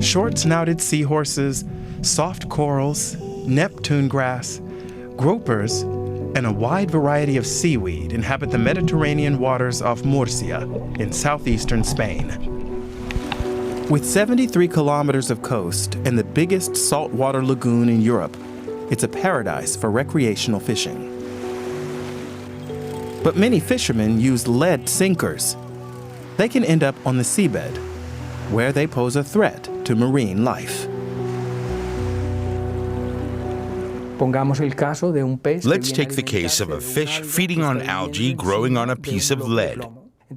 short-snouted seahorses, soft corals, Neptune grass, gropers, and a wide variety of seaweed inhabit the Mediterranean waters off Murcia in southeastern Spain. With 73 kilometers of coast and the biggest saltwater lagoon in Europe, it's a paradise for recreational fishing. But many fishermen use lead sinkers. They can end up on the seabed, where they pose a threat to marine life. Let's take the case of a fish feeding on algae growing on a piece of lead.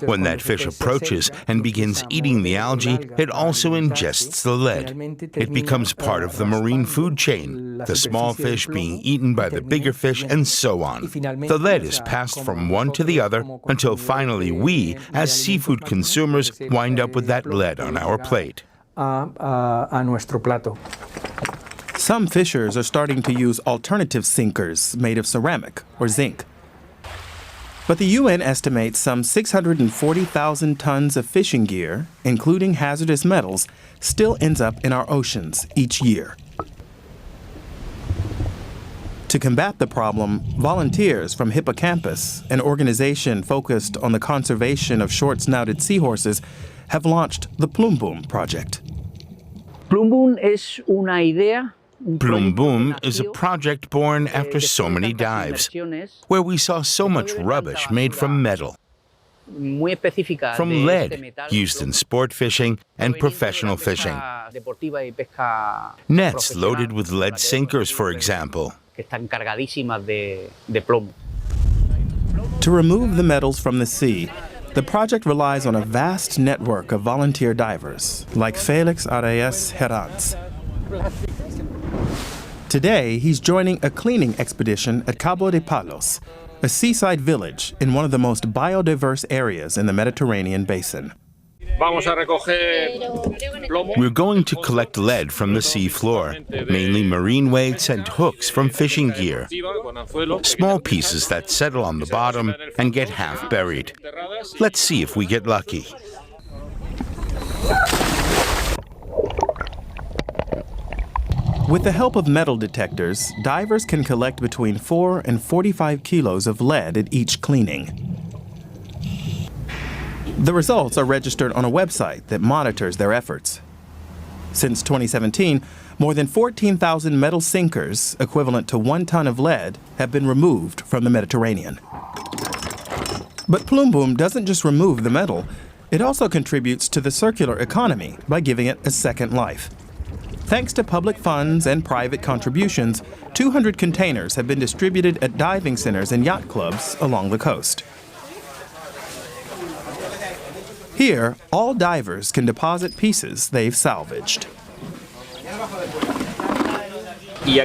When that fish approaches and begins eating the algae, it also ingests the lead. It becomes part of the marine food chain, the small fish being eaten by the bigger fish, and so on. The lead is passed from one to the other until finally we, as seafood consumers, wind up with that lead on our plate. Some fishers are starting to use alternative sinkers made of ceramic or zinc. But the UN estimates some 640,000 tons of fishing gear, including hazardous metals, still ends up in our oceans each year. To combat the problem, volunteers from Hippocampus, an organization focused on the conservation of short-snouted seahorses, have launched the Plumbum project. Plumbum es una idea. Plumbum is a project born after so many dives, where we saw so much rubbish made from metal, from lead, used in sport fishing and professional fishing. Nets loaded with lead sinkers, for example. To remove the metals from the sea, the project relies on a vast network of volunteer divers, like Felix Arias Herranz. Today, he's joining a cleaning expedition at Cabo de Palos, a seaside village in one of the most biodiverse areas in the Mediterranean basin. We're going to collect lead from the sea floor, mainly marine weights and hooks from fishing gear. Small pieces that settle on the bottom and get half buried. Let's see if we get lucky. With the help of metal detectors, divers can collect between 4 and 45 kilos of lead at each cleaning. The results are registered on a website that monitors their efforts. Since 2017, more than 14,000 metal sinkers, equivalent to 1 ton of lead, have been removed from the Mediterranean. But Plumbum doesn't just remove the metal, it also contributes to the circular economy by giving it a second life. Thanks to public funds and private contributions, 200 containers have been distributed at diving centers and yacht clubs along the coast. Here, all divers can deposit pieces they've salvaged. We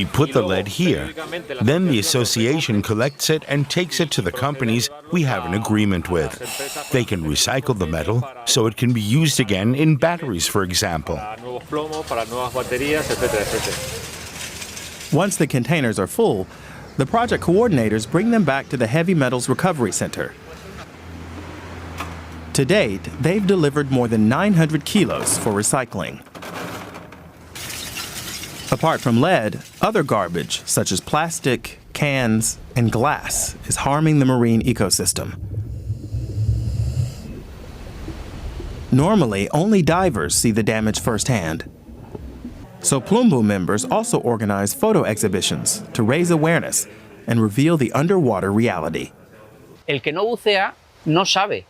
put the lead here. Then the association collects it and takes it to the companies we have an agreement with. They can recycle the metal so it can be used again in batteries, for example. Once the containers are full, the project coordinators bring them back to the Heavy Metals Recovery Center. To date, they've delivered more than 900 kilos for recycling. Apart from lead, other garbage, such as plastic, cans, and glass, is harming the marine ecosystem. Normally, only divers see the damage firsthand. So Plumbum members also organize photo exhibitions to raise awareness and reveal the underwater reality. El que no bucea no sabe.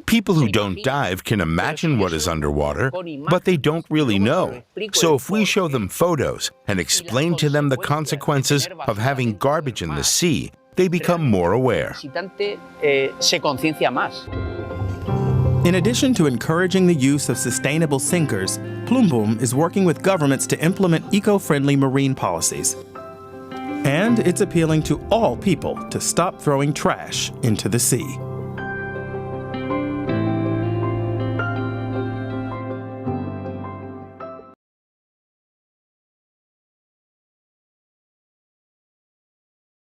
People who don't dive can imagine what is underwater, but they don't really know. So if we show them photos and explain to them the consequences of having garbage in the sea, they become more aware. In addition to encouraging the use of sustainable sinkers, Plumbum is working with governments to implement eco-friendly marine policies. And it's appealing to all people to stop throwing trash into the sea.